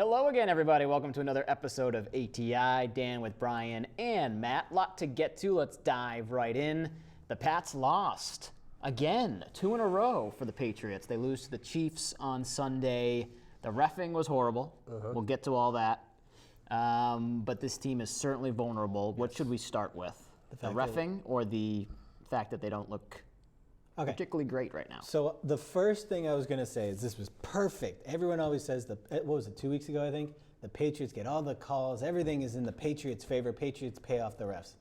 Hello again, everybody. Welcome to another episode of ATI. Dan with Brian and Matt. Lot to get to. Let's dive right in. The Pats lost again, 2 in a row for the Patriots. They lose to the Chiefs on Sunday. The reffing was horrible. We'll get to all that. But this team is certainly vulnerable. What should we start with? The reffing or the fact that they don't look particularly great right now? So the first thing I was going to say is this was perfect. Everyone always says, what was it, 2 weeks ago, I think? The Patriots get all the calls. Everything is in the Patriots' favor. Patriots pay off the refs.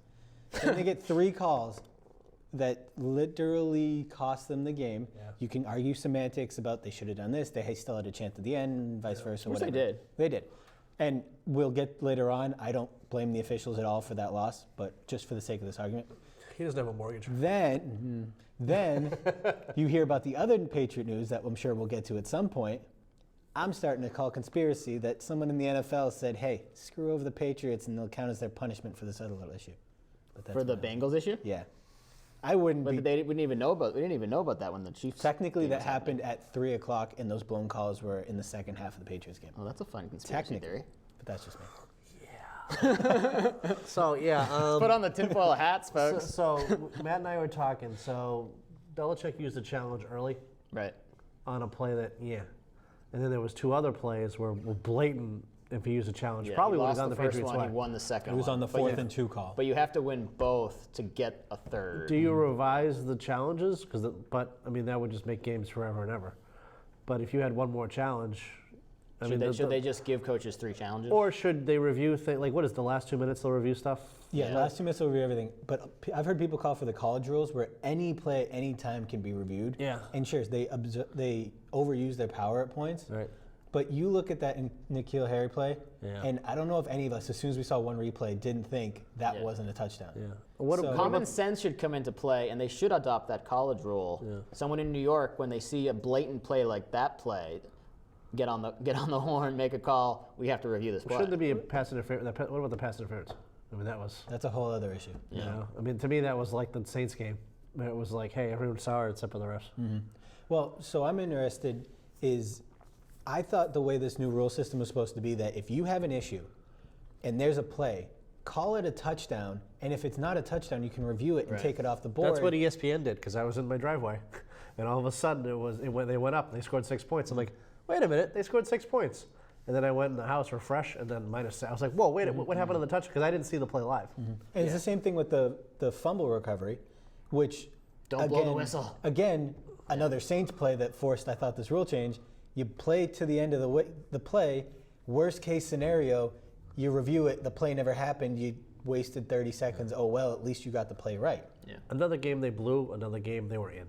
Then they get 3 calls that literally cost them the game. Yeah. You can argue semantics about they should have done this. They still had a chance at the end, and vice versa. Which they did. They did. And we'll get later on. I don't blame the officials at all for that loss, but just for the sake of this argument. He doesn't have a mortgage. Then you hear about the other Patriot news that I'm sure we'll get to at some point. I'm starting to call conspiracy that someone in the NFL said, hey, screw over the Patriots and they'll count as their punishment for this other little issue. For the Bengals issue? Yeah. I wouldn't But they didn't even know about. We didn't even know about that when the Chiefs. Technically, that happened at 3 o'clock, and those blown calls were in the second half of the Patriots game. Oh, that's a fun conspiracy theory. But that's just me. So, yeah. Put on the tinfoil hats, folks. So Matt and I were talking. So Belichick used the challenge early. Right. On a play that, And then there was 2 other plays where were blatant. If he used a challenge, Yeah, probably he would have lost gone the the first Patriots' one. way. He won the second one. It was on the 4th and 2 call. But you have to win both to get a third. Do you revise the challenges? But that would just make games forever and ever. But if you had one more challenge, should they just give coaches 3 challenges? Or should they review things? Like, what is the last 2 minutes they'll review stuff? Yeah, last 2 minutes they'll review everything. But I've heard people call for the college rules where any play at any time can be reviewed. Yeah. And sure, they overuse their power at points. Right. But you look at that N'Keal Harry play, and I don't know if any of us, as soon as we saw one replay, didn't think that wasn't a touchdown. Yeah. Common sense should come into play, and they should adopt that college rule. Yeah. Someone in New York, when they see a blatant play like that play, get on the horn, make a call. We have to review this play. Shouldn't there be a pass interference? What about the pass interference? That's a whole other issue. Yeah. To me, that was like the Saints game. It was like, hey, everyone saw it except for the refs. Mm-hmm. Well, so I'm interested I thought the way this new rule system was supposed to be that if you have an issue and there's a play, call it a touchdown, and if it's not a touchdown, you can review it and take it off the board. That's what ESPN did, because I was in my driveway, and all of a sudden they went up and they scored 6 points. I'm like, wait a minute, they scored 6 points. And then I went in the house, refresh, and then -6. I was like, whoa, wait, what happened to the touch? Because I didn't see the play live. Mm-hmm. And it's the same thing with the fumble recovery, which don't blow the whistle. Again, another Saints play that forced, I thought, this rule change. You play to the end of the play. Worst case scenario, you review it. The play never happened. You wasted 30 seconds. Oh well, at least you got the play right. Yeah. Another game they blew. Another game they were in.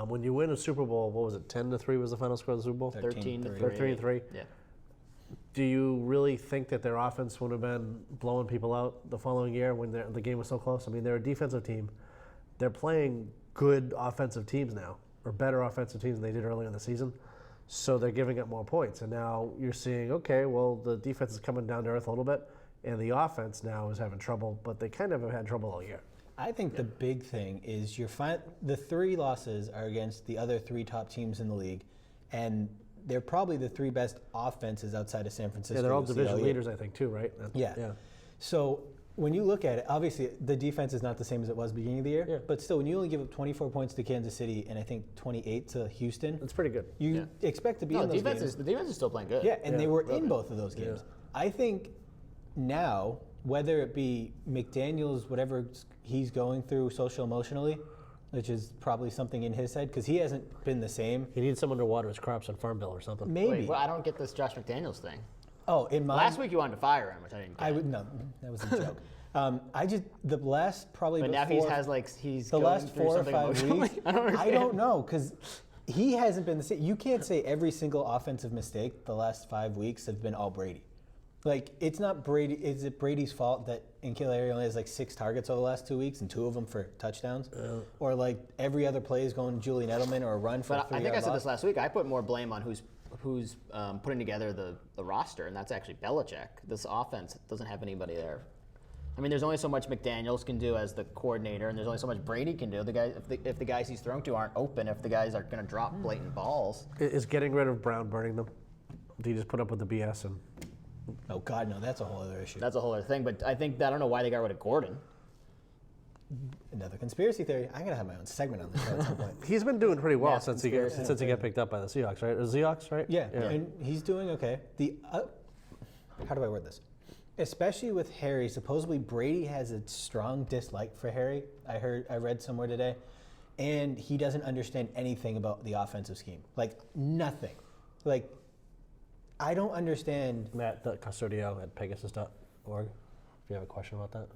When you win a Super Bowl, what was it? 10-3 was the final score of the Super Bowl. 13-3. 13-3. Yeah. Do you really think that their offense would have been blowing people out the following year when the game was so close? They're a defensive team. They're playing good offensive teams now, or better offensive teams than they did early in the season. So they're giving up more points. And now you're seeing, okay, well, the defense is coming down to earth a little bit, and the offense now is having trouble, but they kind of have had trouble all year. I think the big thing is the 3 losses are against the other 3 top teams in the league, and they're probably the 3 best offenses outside of San Francisco. Yeah, they're all division leaders, I think, too, right? Yeah. So when you look at it, obviously the defense is not the same as it was beginning of the year, but still, when you only give up 24 points to Kansas City and I think 28 to Houston, that's pretty good. You expect to be in those games. The defense is still playing good. Yeah, and they were in both of those games. Yeah. I think now, whether it be McDaniels, whatever he's going through social emotionally, which is probably something in his head, because he hasn't been the same. He needs someone to water his crops on Farm Bill or something. Maybe. Wait, I don't get this Josh McDaniels thing. Oh, in my last week you wanted to fire him, which I didn't get. No, that was a joke. the last probably. But now he's the going last through 4 or something 5 weeks. I don't know, because he hasn't been the same. You can't say every single offensive mistake the last 5 weeks have been all Brady. Like, it's not Brady. Is it Brady's fault that N'Keal Harry only has 6 targets over the last 2 weeks and 2 of them for touchdowns? Or every other play is going Julian Edelman or a run for a 3-yard But I think I said loss? this last week. I put more blame on who's putting together the roster, and that's actually Belichick. This offense doesn't have anybody there. There's only so much McDaniels can do as the coordinator, and there's only so much Brady can do. The guys, if the guys he's throwing to aren't open, if the guys are going to drop blatant balls. Is getting rid of Brown burning them? Do you just put up with the BS and? Oh God, no, that's a whole other issue. That's a whole other thing. But I don't know why they got rid of Gordon. Another conspiracy theory. I'm gonna have my own segment on this show at some point. He's been doing pretty well Yeah, since he conspiracy. got picked up by the Seahawks, right? Or Seahawks, right? Yeah, and he's doing okay. How do I word this? Especially with Harry, supposedly Brady has a strong dislike for Harry. I read somewhere today, and he doesn't understand anything about the offensive scheme. Like nothing. Like I don't understand. Matt the Custodio at Pegasus.org. If you have a question about that.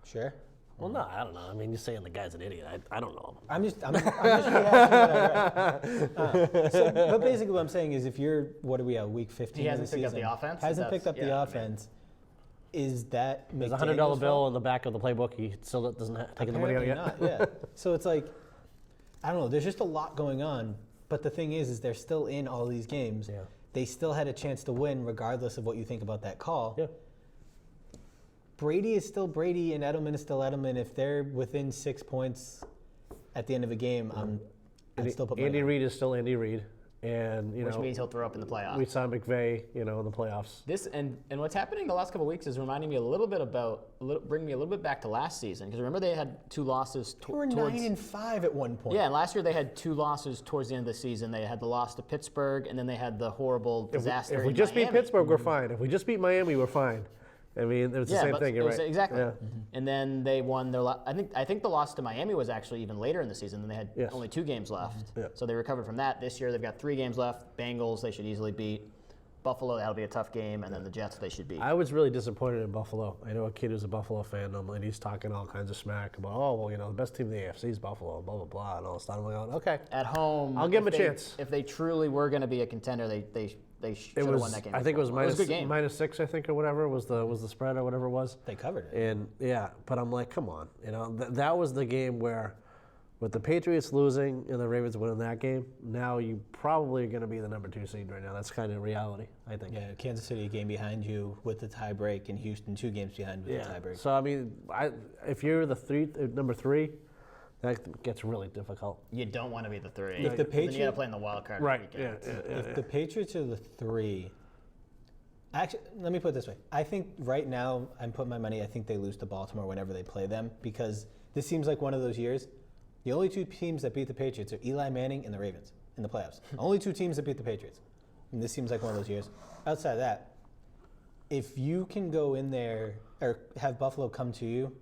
Sure. Well, no, I don't know. I mean, you're saying the guy's an idiot. I don't know him. I'm just rehashing what I read. But basically what I'm saying is what are we at, week 15 He of the hasn't picked up season? the offense? Hasn't picked up Yeah, the I mean- offense. Is that There's a McDaniel's $100 bill fault? on the back of the playbook. He still doesn't take the money out Apparently yet. not, yeah. So it's like, I don't know, there's just a lot going on. But the thing is they're still in all these games. Yeah. They still had a chance to win regardless of what you think about that call. Yeah. Brady is still Brady and Edelman is still Edelman. If they're within 6 points at the end of a game, I'd still put money Andy on. Reid is still Andy Reid, and Which means he'll throw up in the playoffs. we saw McVay, in the playoffs. This and what's happening the last couple of weeks is reminding me a little bit bring me a little bit back to last season, because remember they had 2 losses They were towards 9-5 at one point. Yeah, and last year they had 2 losses towards the end of the season. They had the loss to Pittsburgh, and then they had the horrible disaster. If we in just beat Miami. Pittsburgh, we're fine. If we just beat Miami, we're fine. I mean, it was the same but thing. it You're was- right. Exactly. Yeah. And then they won their. I think the loss to Miami was actually even later in the season. Then they had Yes. only 2 games left, Yeah. so they recovered from that. This year they've got 3 games left. Bengals they should easily beat. Buffalo, that'll be a tough game, and then the Jets they should beat. I was really disappointed in Buffalo. I know a kid who's a Buffalo fan, and he's talking all kinds of smack about, the best team in the AFC is Buffalo, blah, blah, blah, and all this stuff. I'm like, okay. At home, I'll give them if a they- chance. If they truly were going to be a contender, they should It have was, won that game. I think it was a good game. -6, I think, or whatever was the spread or whatever it was. They covered it. And yeah, but I'm like, come on, that was the game where, with the Patriots losing and the Ravens winning that game, now you probably are going to be the number 2 seed right now. That's kind of reality, I think. Yeah, Kansas City a game behind you with the tie break, and Houston 2 games behind with the tie break. So I mean, if you're the number 3, that gets really difficult. You don't want to be the 3. If the then you got to Patriots- play in the wild card Right. weekend. Yeah. If the Patriots are the 3, actually, let me put it this way. I think right now, I'm putting my money, I think they lose to Baltimore whenever they play them, because this seems like one of those years. The only 2 teams that beat the Patriots are Eli Manning and the Ravens in the playoffs. Only 2 teams that beat the Patriots. And this seems like one of those years. Outside of that, if you can go in there or have Buffalo come to you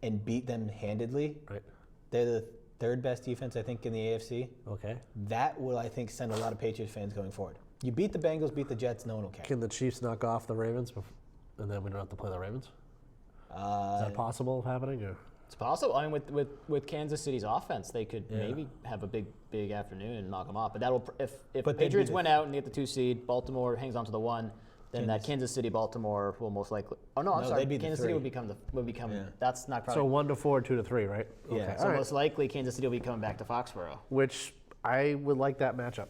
and beat them handedly, Right. they're the 3rd best defense, I think, in the AFC. Okay. That will, I think, send a lot of Patriots fans going forward. You beat the Bengals, beat the Jets, no one will care. Can the Chiefs knock off the Ravens, and then we don't have to play the Ravens? Is that possible of happening? Or? It's possible. I mean, with Kansas City's offense, they could maybe have a big afternoon and knock them off. But that'll if But the they'd be Patriots the- win out and they get the 2 seed, Baltimore hangs on to the 1, then that Kansas City Baltimore will most likely. Oh no, I'm No, sorry. they'd be the Kansas City 3. would become. Yeah. That's not So probably. 1 to 4, 2 to 3, right? Yeah. Okay. So All right. most likely Kansas City will be coming back to Foxborough. Which I would like that matchup.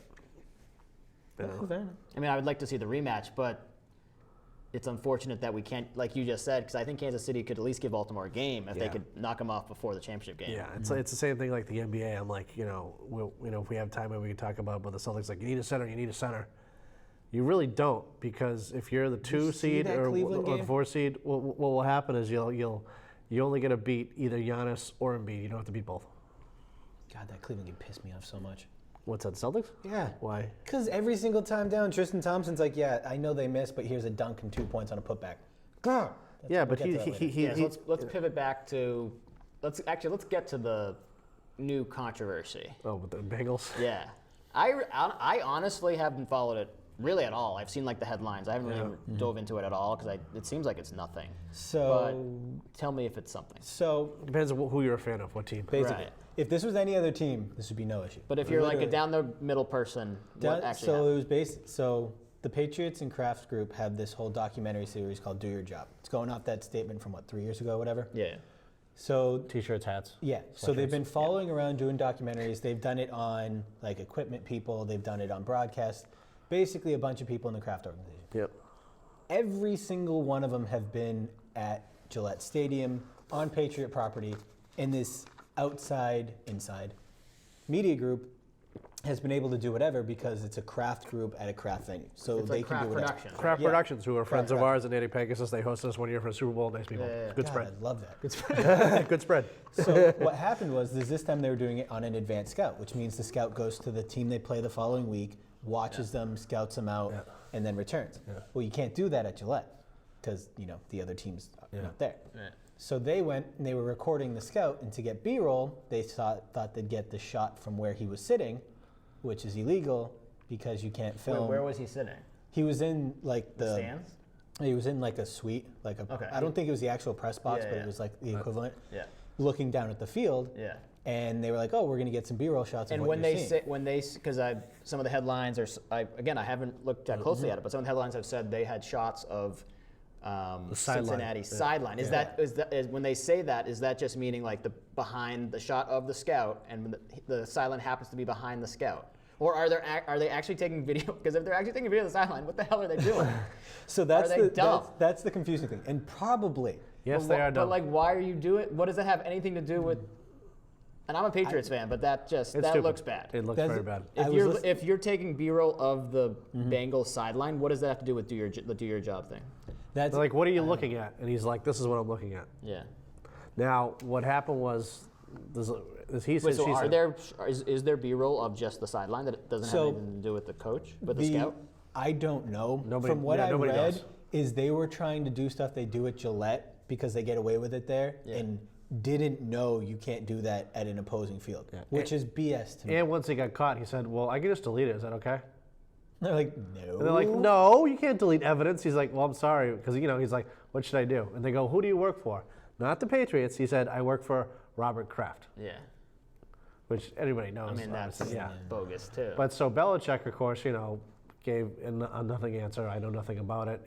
I mean, I would like to see the rematch, but it's unfortunate that we can't, like you just said, because I think Kansas City could at least give Baltimore a game if they Yeah. could knock them off before the championship game. Yeah, it's the same thing like the NBA. I'm like, if we have time, maybe we can talk about the Celtics. Like, you need a center. You really don't, because if you're the 2 see seed that or Cleveland the game? 4 seed, what will happen is you only get to beat either Giannis or Embiid. You don't have to beat both. God, that Cleveland game pissed me off so much. What's that, Celtics? Yeah. Why? Because every single time down, Tristan Thompson's like, yeah, I know they missed, but here's a dunk and 2 points on a putback. Grr. Yeah, but we'll get to that later. Yeah, so let's pivot back to let's get to the new controversy. Oh, with the Bengals. Yeah, I honestly haven't followed it really at all. I've seen like the headlines. I haven't really dove into it at all because it seems like it's nothing. So, But tell me if it's something. so Depends on who you're a fan of, what team. basically, Right. if this was any other team, this would be no issue. But if you're like a Literally. down the middle person, what actually so happened? it was based. So the Patriots and Kraft Group have this whole documentary series called "Do Your Job." It's going off that statement from 3 years ago, or whatever. Yeah. So T-shirts, hats. yeah, so they've been following around doing documentaries. They've done it on like equipment people. They've done it on broadcast. Basically, a bunch of people in the Kraft organization. Yep. Every single one of them have been at Gillette Stadium on Patriot property in this inside media group has been able to do whatever because it's a craft group at a craft venue. So It's they like can craft do whatever. production. Craft Yeah. Productions, who are friends of Craft. ours, and Andy Pegasus, they hosted us one year for a Super Bowl. Nice people. Yeah. Good God, spread. I love that. Good spread. So what happened was this time they were doing it on an advanced scout, which means the scout goes to the team they play the following week, watches them, scouts them out, and then returns. Yeah. Well, you can't do that at Gillette because the other team's not there. Right. So they went and they were recording the scout, and to get B-roll, they thought they'd get the shot from where he was sitting, which is illegal because you can't film. Where was he sitting? He was in like The stands? He was in like a suite, Okay. I don't think it was the actual press box, Yeah, but yeah. it was like the equivalent. Yeah. Looking down at the field. Yeah. And they were like, "Oh, we're gonna get some B-roll shots." And of what when you're they seeing. say, because some of the headlines are, I haven't looked that closely at it, but some of the headlines have said they had shots of sideline. Cincinnati sideline. Is when they say that, is that just meaning like the behind the shot of the scout, and when the sideline happens to be behind the scout? Or are they actually taking video? Because if they're actually taking video of the sideline, what the hell are they doing? So that's Are they dumb? that's the confusing thing, and probably. Yes, But they are But dumb. like, why are you doing? What does that have anything to do with? And I'm a Patriots fan, but that stupid. looks bad. It looks That's- very bad. I was listen- If you're taking B-roll of the Bengals sideline, what does that have to do with the do your job thing? That's They're like, what are you looking at? And he's like, this is what I'm looking at. Yeah. Now, what happened was, he Wait, said, so she said. is there B-roll of just the sideline that it doesn't So, have anything to do with the coach, with the scout? I don't know. Nobody- From what yeah, I nobody read, does. is they were trying to do stuff they do at Gillette because they get away with it there, Yeah. and didn't know you can't do that at an opposing field, which is BS to me. And once he got caught, he said, well, I can just delete it. Is that okay? They're like, no. And they're like, no, you can't delete evidence. He's like, well, I'm sorry. Because, he's like, what should I do? And they go, who do you work for? Not the Patriots. He said, I work for Robert Kraft, Yeah. which everybody knows. I mean, that's obviously, yeah. bogus too. But so Belichick, of course, gave a nothing answer. I know nothing about it.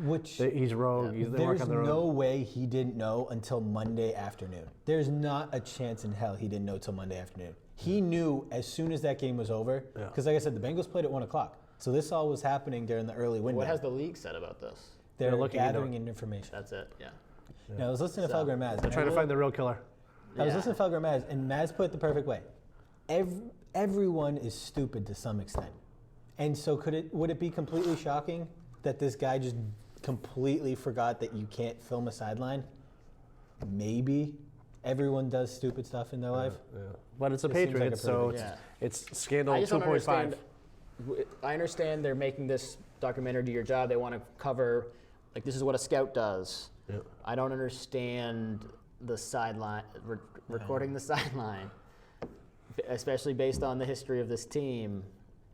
Which- he's rogue. They work There's on their own. no way he didn't know until Monday afternoon. There's not a chance in hell he didn't know till Monday afternoon. He knew as soon as that game was over, Yeah. because like I said, the Bengals played at 1 o'clock. So this all was happening during the early window. What has the league said about this? They're They're looking into gathering in information. That's it. Yeah. Now, I was listening to So, Felger and Maz. They're trying to find the real killer. I was Yeah. listening to Felger and Maz, and Maz put it the perfect way. Everyone is stupid to some extent. And so would it be completely shocking that this guy just completely forgot that you can't film a sideline? Maybe. Everyone does stupid stuff in their life. Yeah. But it's a It seems like a Patriots, so pretty it's scandal I just don't 2.5. understand. I understand they're making this documentary do your job. They want to cover, like, this is what a scout does. Yeah. I don't understand the sideline, recording the sideline, especially based on the history of this team.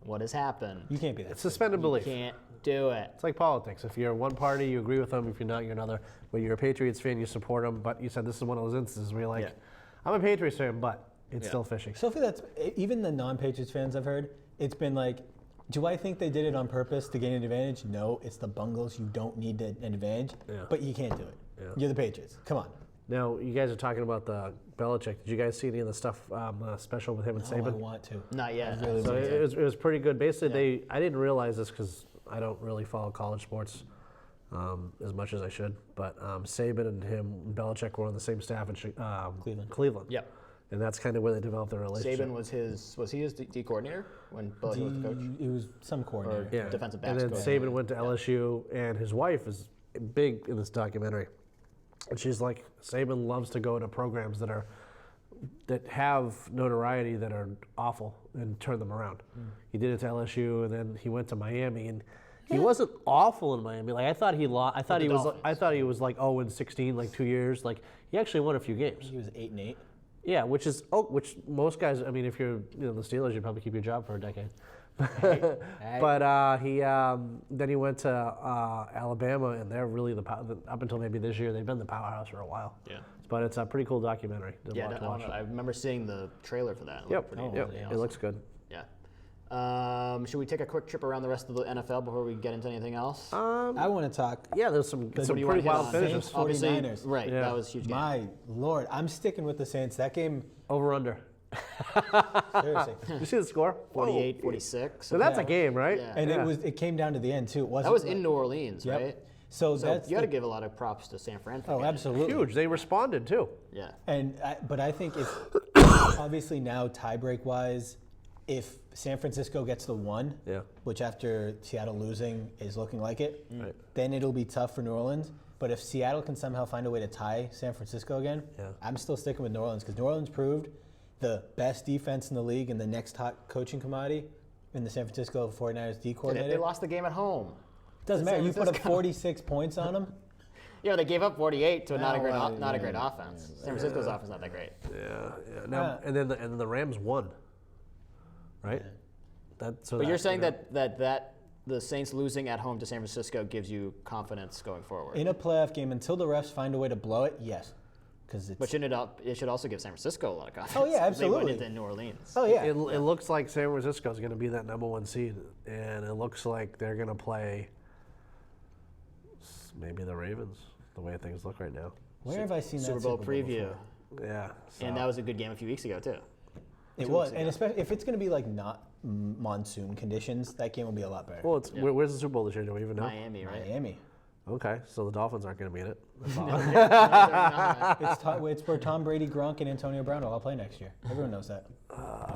What has happened? You can't be that. It's suspended belief. Can't do it. It's like politics. If you're one party, you agree with them. If you're not, you're another. But you're a Patriots fan, you support them. But you said this is one of those instances where you're like, Yeah. I'm a Patriots fan, but it's Yeah. still fishy. Sophie, that's even the non-Patriots fans I've heard. It's been like, do I think they did it on purpose to gain an advantage? No, it's the Bungles. You don't need an advantage, Yeah. but you can't do it. Yeah. You're the Patriots. Come on. Now, you guys are talking about the Belichick. Did you guys see any of the stuff special with him and Oh, I Saban? want to. Not yet. I really So want to. it was pretty good. Basically, I didn't realize this because I don't really follow college sports as much as I should. But Saban and him, and Belichick were on the same staff in Cleveland. Yep. And that's kind of where they developed their relationship. Saban was he his D coordinator when Belichick was the coach? It was some coordinator. Or- Yeah. defensive And backs then coach. Saban went to LSU, and his wife is big in this documentary. And she's like, Saban loves to go to programs that have notoriety that are awful and turn them around. He did it to LSU, and then he went to Miami, and he wasn't awful in Miami. Like I thought he lost. I thought the he was. Dolphins. I thought he was like 0-16, like 2 years. Like he actually won a few games. He was 8-8. Yeah, which most guys. I mean, if you're the Steelers, you'd probably keep your job for a decade. Hey. But he then he went to Alabama, and they're really up until maybe this year, they've been the powerhouse for a while. Yeah. But it's a pretty cool documentary to Yeah, watch. I remember seeing the trailer for that. It Yep, looked pretty- yep, pretty it awesome. looks good. Yeah. Should we take a quick trip around the rest of the NFL before we get into anything else? I want to talk. Yeah, there's some What do you pretty wanna wild hit on? finishes. Saints, Obviously, 49ers. right, Yeah. that was a huge game. My Lord, I'm sticking with the Saints. That game, Over under. seriously. You see the score? 48, 46. So that's Yeah. a game, right? Yeah. And Yeah. it came down to the end too. It wasn't That was like- in New Orleans, Yep. right? So So that's you got to the- give a lot of props to San Fran. for Oh, getting it. absolutely. Huge. They responded too. Yeah. But I think if obviously now tiebreak wise, if San Francisco gets the 1, which after Seattle losing is looking like it, then it'll be tough for New Orleans. But if Seattle can somehow find a way to tie San Francisco again, I'm still sticking with New Orleans because New Orleans proved the best defense in the league and the next hot coaching commodity in the San Francisco 49ers D coordinator. They lost the game at home. Doesn't matter. You put up 46 points on them. Yeah, they gave up 48 to a not a great offense. San Francisco's offense not that great. Yeah. Now, and then the Rams won, right? But you're saying that the Saints losing at home to San Francisco gives you confidence going forward. In a playoff game, until the refs find a way to blow it, yes. But it should also give San Francisco a lot of confidence. Oh, yeah, absolutely. They went into New Orleans. Oh, yeah. It looks like San Francisco is going to be that number 1 seed, and it looks like they're going to play maybe the Ravens, the way things look right now. Where have I seen that Super Bowl preview? Before? Yeah. So. And that was a good game a few weeks ago, too. It was, and especially if it's going to be like not monsoon conditions, that game will be a lot better. Well, where's the Super Bowl this year? Do we even know? Miami, right? Miami. Okay, so the Dolphins aren't going to be in it. That's all. It's where Tom Brady, Gronk, and Antonio Brown will all play next year. Everyone knows that.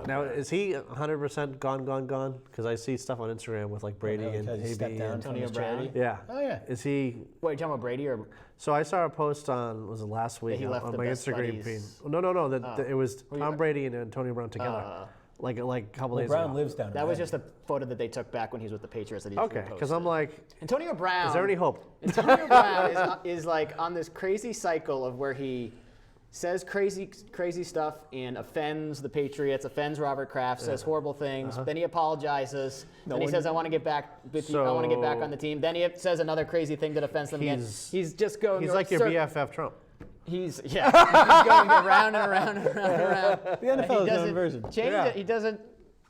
Now, is he 100% gone? Because I see stuff on Instagram with like Brady and he stepped down from Antonio his Brown. charity. Yeah. Oh yeah. Is he? Wait, you talking about Brady or? So I saw a post on was it last week he left on the my best Instagram feed. buddies. No. That it was Tom Brady and Antonio Brown together, like a couple days Brown ago. lives down. That was just a photo that they took back when he was with the Patriots. That he Okay, because I'm like, Antonio Brown. is there any hope? Antonio Brown is like on this crazy cycle of where he says crazy stuff and offends the Patriots, offends Robert Kraft, says horrible things. Then he apologizes. Then he says, "I want to get back with you. I want to get back on the team." Then he says another crazy thing that offends them again. He's just going. He's like your BFF Trump. He's going around and around and around and around. The NFL is his own version. Change it. He doesn't.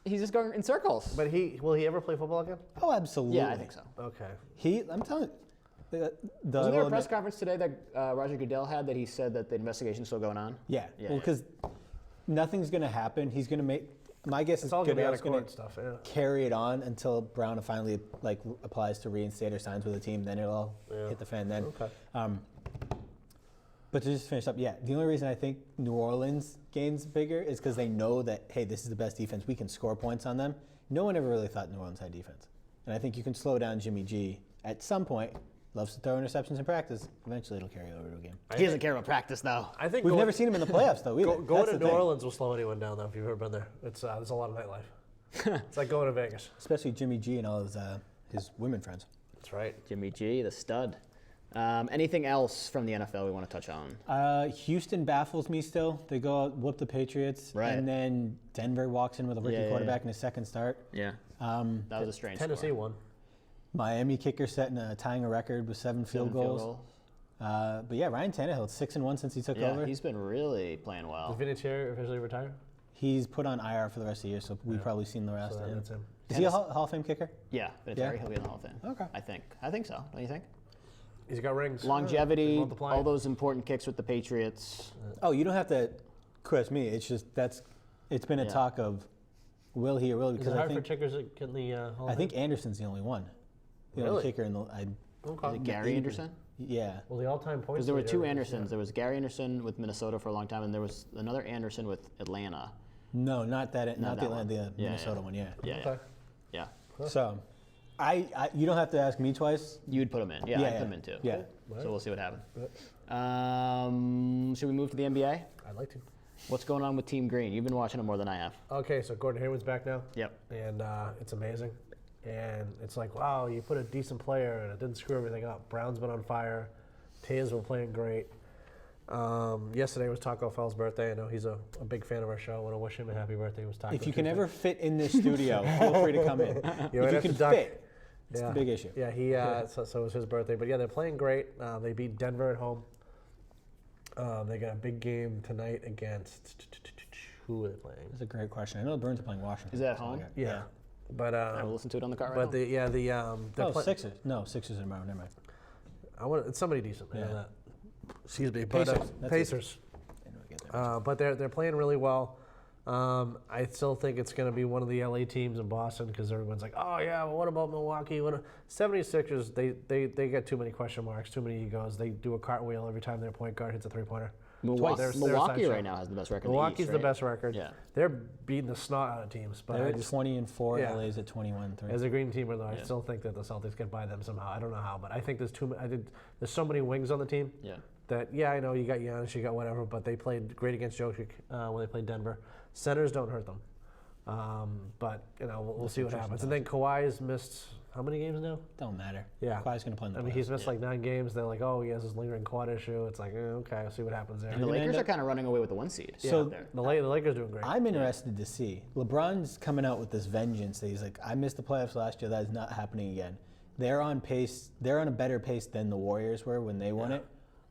He's just going in circles. But will he ever play football again? Oh, absolutely. Yeah, I think so. Okay. I'm telling you. Wasn't there a press conference today that Roger Goodell had that he said that the investigation's still going on? Yeah. Well, because nothing's going to happen. He's going to make. My guess is Goodell's going to carry it on until Brown finally applies to reinstate or signs with the team. Then it'll all hit the fan. Then. Okay. But to just finish up, the only reason I think New Orleans gains bigger is because they know that, hey, this is the best defense. We can score points on them. No one ever really thought New Orleans had defense. And I think you can slow down Jimmy G at some point. Loves to throw interceptions in practice. Eventually, it'll carry over to a game. He doesn't care about practice, though. I think we've never seen him in the playoffs, though. Either. Going to New Orleans will slow anyone down, though. If you've ever been there, there's a lot of nightlife. It's like going to Vegas. Especially Jimmy G and all his women friends. That's right. Jimmy G, the stud. Anything else from the NFL we want to touch on? Houston baffles me still. They go out, whoop the Patriots, and then Denver walks in with a rookie quarterback in his second start. Yeah, that was a strange Tennessee score. won. Miami kicker tying a record with 7 field goals. But Ryan Tannehill, 6-1 since he took over. He's been really playing well. Did Vinatieri officially retire? He's put on IR for the rest of the year, so we've probably seen the rest of him. That's him. Is he a Hall of Fame kicker? Yeah, Vinatieri, he'll be in the Hall of Fame. Okay. I think so. Don't you think? He's got rings. Longevity, all those important kicks with the Patriots. Oh, you don't have to question me. It's just it's been a talk of will he or will he? Because I think for kickers in the Hall of Fame? I think Anderson's the only one. The only kicker in the. Is it Gary Anderson? Yeah. Well, the all-time points. Because there were 2 Andersons. There was Gary Anderson with Minnesota for a long time, and there was another Anderson with Atlanta. No, not that. Not the Atlanta, the Minnesota one. Yeah. Yeah. So, you don't have to ask me twice. You'd put him in. Yeah, I'd put him in too. Yeah. So we'll see what happens. Should we move to the NBA? I'd like to. What's going on with Team Green? You've been watching it more than I have. Okay, so Gordon Hayward's back now. Yep. And it's amazing. And it's like, wow, you put a decent player and it didn't screw everything up. Brown's been on fire. Tatum's been playing great. Yesterday was Taco Fell's birthday. I know he's a big fan of our show. I want to wish him a happy birthday. It was Taco. If you can ever fit in this studio, feel free to come in. If you can fit, it's the big issue. Yeah, so it was his birthday. But they're playing great. They beat Denver at home. They got a big game tonight against who are they playing? That's a great question. I know the Bruins are playing Washington. Is that at home? Yeah. But I will listen to it on the car right now. But Sixers. No, Sixers are tomorrow. Never mind. It's somebody decent. Yeah. I know that. Excuse me. Pacers. But they're playing really well. I still think it's going to be one of the LA teams in Boston because everyone's like, oh yeah, well, what about Milwaukee? 76ers, they get too many question marks, too many egos. They do a cartwheel every time their point guard hits a 3-pointer. Milwaukee right now has the best record. Milwaukee's in the, East, the right? best record. Yeah. They're beating the snot out of teams. But They're I at just, 20-4. Yeah. LA's at 21-3. as a green teamer, though, I still think that the Celtics get by them somehow. I don't know how, but I think there's there's so many wings on the team. Yeah. That I know you got Giannis, you got whatever, but they played great against Jokic when they played Denver. Centers don't hurt them, but we'll see what happens. And then Kawhi's missed how many games now? Don't matter. Yeah, Kawhi's going to play in the I mean, playoffs. he's missed like 9 games. They're like, oh, he has this lingering quad issue. It's like, okay, I'll see what happens there. And the Lakers are kind of running away with the 1 seed. So there. The Lakers doing great. I'm interested to see. LeBron's coming out with this vengeance that he's like, I missed the playoffs last year. That is not happening again. They're on pace. They're on a better pace than the Warriors were when they won it.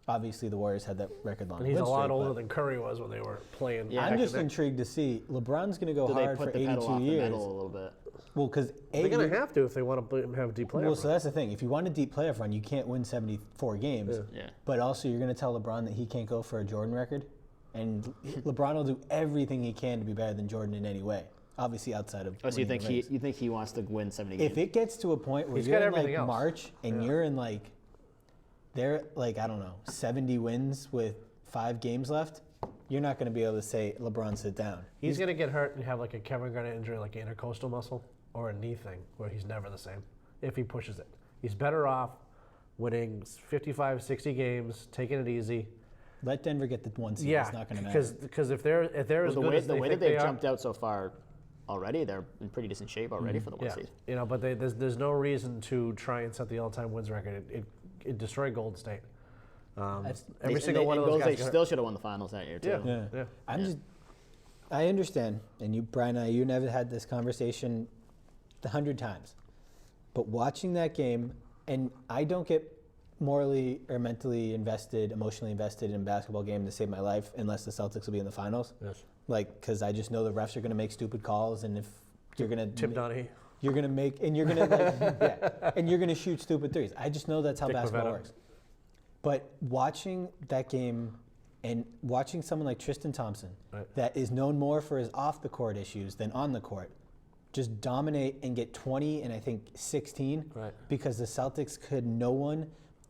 Obviously, the Warriors had that record long. And he's a lot streak, older but than Curry was when they were playing. Yeah. I'm just intrigued to see. LeBron's going to go Do they hard put for the pedal 82 off the years. metal a little bit? Well, because They're going to have to if they want to have a deep playoff Well, so run. that's the thing. If you want a deep playoff run, you can't win 74 games. Yeah. But also, you're going to tell LeBron that he can't go for a Jordan record, and LeBron will do everything he can to be better than Jordan in any way. Obviously, outside of. Oh, so you winning think the race. you think he wants to win 70 games? If it gets to a point where He's you're got in like everything else. March and you're in like, they're like, I don't know, 70 wins with 5 games left, you're not going to be able to say, LeBron, sit down. He's going to get hurt and have like a Kevin Garnett injury, like an intercostal muscle or a knee thing, where he's never the same if he pushes it. He's better off winning 55, 60 games, taking it easy. Let Denver get the 1 seed. Yeah, It's not going to matter. because if they're as the good way, as the they way think that they've they are, jumped out so far already, they're in pretty decent shape already for the 1 yeah, seed. but there's no reason to try and set the all-time wins record. It destroyed Golden State. Every single one of those guys. They still should have won the finals that year too. Yeah. I understand, and you, Brian, and you never had this conversation 100 times, but watching that game, and I don't get morally or mentally invested, emotionally invested in a basketball game to save my life unless the Celtics will be in the finals. Yes. Like, because I just know the refs are going to make stupid calls, and if you're going to Tim Donaghy. you're going to make, and you're going to and you're going to shoot stupid threes. I just know that's how Dick basketball Pavetta. works. But watching that game and watching someone like Tristan Thompson, Right. that is known more for his off the court issues than on the court, just dominate and get 20 and I think 16 Right. because the Celtics could no one.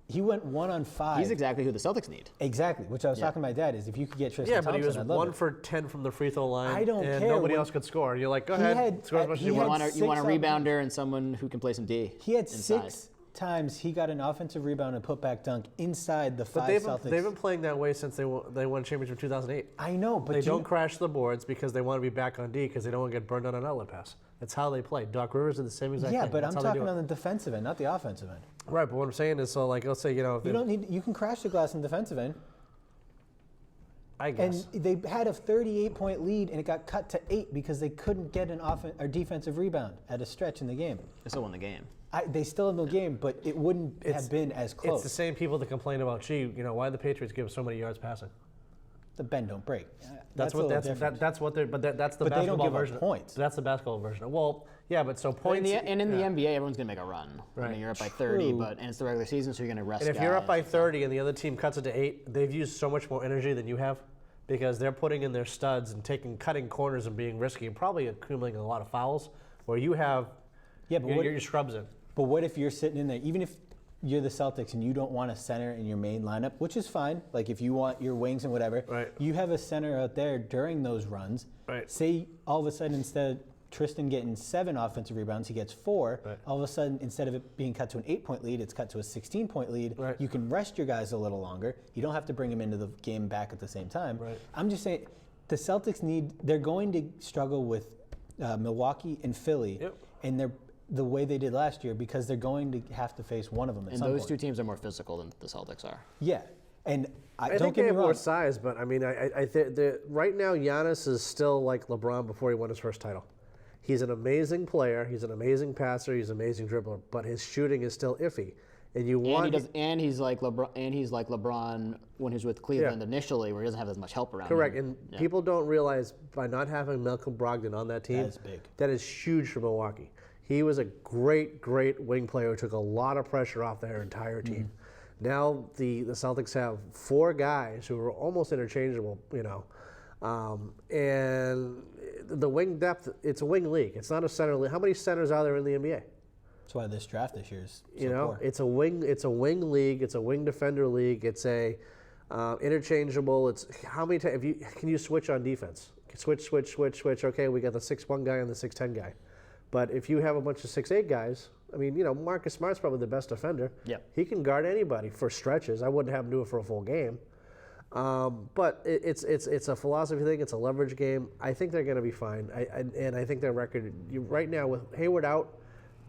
He went 1 on 5. He's exactly who the Celtics need. Exactly, which I was Yeah. talking to my dad is if you could get Tristan Yeah, Thompson, but he was I'd love 1 it. for 10 from the free throw line. I don't and care. nobody When- else could score. You're like, go He ahead, had- score as much as he you had want. You want a six on- rebounder and someone who can play some D. He had inside. 6 times he got an offensive rebound and putback dunk inside the But 5 they've Celtics. been playing that way since they won a championship in 2008. I know, but They don't crash the boards because they want to be back on D because they don't want to get burned on an outlet pass. That's how they play. Doc Rivers did the same exact yeah, thing. but That's I'm how they talking do on it. the defensive end, not the offensive end. Right, but what I'm saying is, so like, let's say, if You don't need. You can crash the glass in the defensive end. I And guess. they had a 38-point lead, and it got cut to 8 because they couldn't get an defensive rebound at a stretch in the game. They still won the game. They still have no game, but it wouldn't It's- have been as close. It's the same people that complain about, why the Patriots give so many yards passing. The bend don't break. That's a what little different. that's the But they don't basketball give up version. points. That's the basketball version. Well, yeah, but so But points. in the NBA, everyone's gonna make a run. I Right. mean, you're up by 30, True. and it's the regular season, so you're gonna rest. And if you're up by guys. 30 and the other team cuts it to 8, they've used so much more energy than you have because they're putting in their studs and cutting corners and being risky and probably accumulating a lot of fouls where you have Yeah, but your scrubs in. But what if you're sitting in there, even if you're the Celtics and you don't want a center in your main lineup, which is fine. Like if you want your wings and whatever, Right. you have a center out there during those runs. Right. Say all of a sudden instead of Tristan getting 7 offensive rebounds, he gets 4. Right. All of a sudden, instead of it being cut to an 8-point lead, it's cut to a 16-point lead. Right. You can rest your guys a little longer. You don't have to bring them into the game back at the same time. Right. I'm just saying, the Celtics they're going to struggle with Milwaukee and Philly, Yep. and the way they did last year because they're going to have to face one of them at And some those point. two teams are more physical than the Celtics are. Yeah, and I don't think get they me have wrong. more size, but I mean, I think right now Giannis is still like LeBron before he won his first title. He's an amazing player. He's an amazing passer. He's an amazing dribbler, but his shooting is still iffy. And you want And he's like LeBron. And he's like LeBron when he was with Cleveland initially, where he doesn't have as much help around. correct. him. And people don't realize by not having Malcolm Brogdon on that team, That is big. That is huge for Milwaukee. He was a great wing player who took a lot of pressure off their entire team. Now the Celtics have 4 guys who are almost interchangeable, and the wing depth, it's a wing league. It's not a center league. How many centers are there in the NBA? That's why this draft this year is so poor. It's a wing league. It's a wing defender league. It's a Interchangeable. It's how many times can you switch on defense? Switch. Okay, we got the 6'1" guy and the 6'10" guy. But if you have a bunch of 6'8" guys, I mean, Marcus Smart's probably the best defender. Yep. He can guard anybody for stretches. I wouldn't have him do it for a full game. But it's a philosophy thing. It's a leverage game. I think they're going to be fine. And I think their record right now with Hayward out,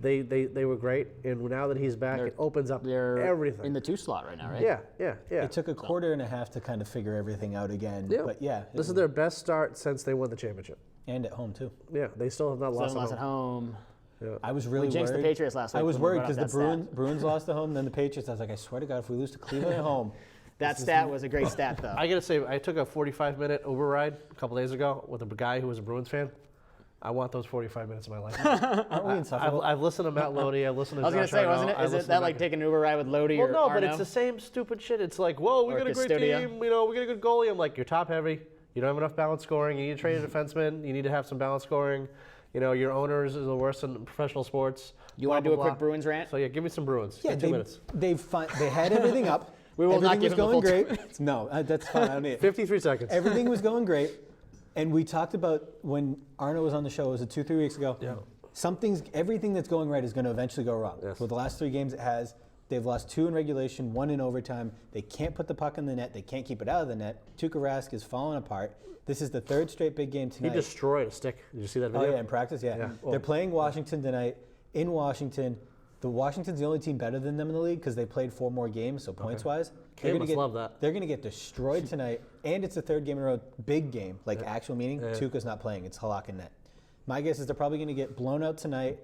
they were great. And now that he's back, it opens up everything. In the 2 slot right now, right? Yeah. It took a quarter and a half to kind of figure everything out again. Yeah. But yeah. This is their best start since they won the championship. And at home, too. Yeah, they still have not lost at home. Yeah. I was really We jinxed worried. the Patriots last week. I was when we worried brought because up the that Bruins lost at home, then the Patriots. I was like, I swear to God, if we lose to Cleveland at home. That stat was a great stat, though. I got to say, I took a 45-minute Uber ride a couple days ago with a guy who was a Bruins fan. I want those 45 minutes of my life. Aren't we insufferable? I've listened to Matt Lodi. I've listened to I was going to say, wasn't it? Is it that like taking an Uber ride with Lodi Well, or no, but Arno? it's the same stupid shit. It's like, whoa, we Or got a great Custodia. team. We got a good goalie. I'm like, you're top heavy. You don't have enough balanced scoring. You need to train a defenseman. You need to have some balanced scoring. Your owners is the worst in professional sports. You want to do a quick Bruins rant? So yeah, give me some Bruins. Yeah, In 2 minutes. They had everything up. We will not give Everything them was the going full great. No, that's fine. I don't need it. 53 seconds. Everything was going great. And we talked about when Arno was on the show, was it 2-3 weeks ago? Yeah. Everything that's going right is going to eventually go wrong. Yes. With the last 3 games it has, they've lost 2 in regulation, 1 in overtime. They can't put the puck in the net. They can't keep it out of the net. Tuukka Rask is falling apart. This is the 3rd straight big game He tonight. destroyed a stick. Did you see that Oh video? yeah, in practice, yeah. Yeah. They're playing Washington tonight in Washington. Washington's the only team better than them in the league because they played 4 more games, so points-wise. Kane must love that. They're going to get destroyed tonight, and it's the 3rd game in a row, big game, like actual meaning. Tuukka's not playing. It's Halak and net. My guess is they're probably going to get blown out tonight.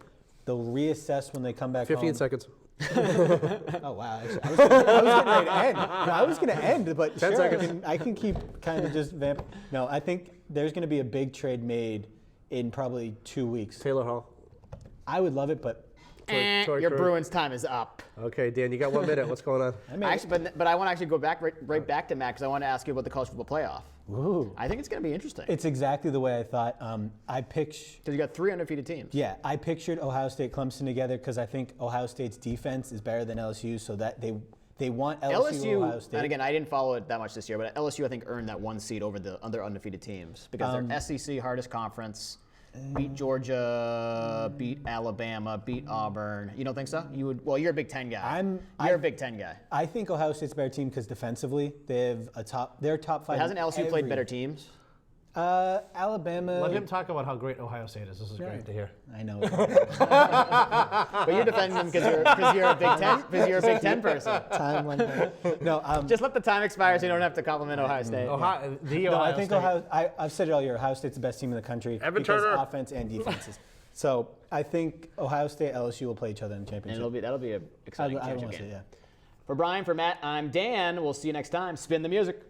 They'll reassess when they come back 15 home. seconds. Oh, wow. Actually, I was getting ready to end. No, I was going to end, but 10 sure, seconds. I can keep kind of just vamp. No, I think there's going to be a big trade made in probably 2 weeks. Taylor Hall. I would love it, but Torrey Your Krug. Bruins time is up. Okay, Dan, you got 1 minute. What's going on? But I want to actually go back right back to Matt because I want to ask you about the college football playoff. ooh, I think it's going to be interesting it's exactly the way I thought. I because you got 3 undefeated teams. Yeah, I pictured Ohio State, Clemson together because I think Ohio State's defense is better than LSU, so that they want LSU, Ohio State. And again, I didn't follow it that much this year, but LSU I think earned that 1 seed over the other undefeated teams because they're SEC hardest conference. Beat Georgia, beat Alabama, beat Auburn. You don't think so? You would. Well, you're a Big Ten guy. You're a Big Ten guy. I think Ohio State's a better team because defensively they're top 5. But hasn't LSU played better teams? Alabama. Let him talk about how great Ohio State is. This is great to hear. I know. But you're defending them because you're a Big Ten you're a Big Ten person. Time went by. No, Just let the time expire so you don't have to compliment Ohio State. no, I think I've said it all year. Ohio State's the best team in the country Evan because Turner. offense and defenses. So I think Ohio State, LSU will play each other in the And championship. that'll be an exciting I championship want to game. say, yeah. For Brian, for Matt, I'm Dan. We'll see you next time. Spin the music.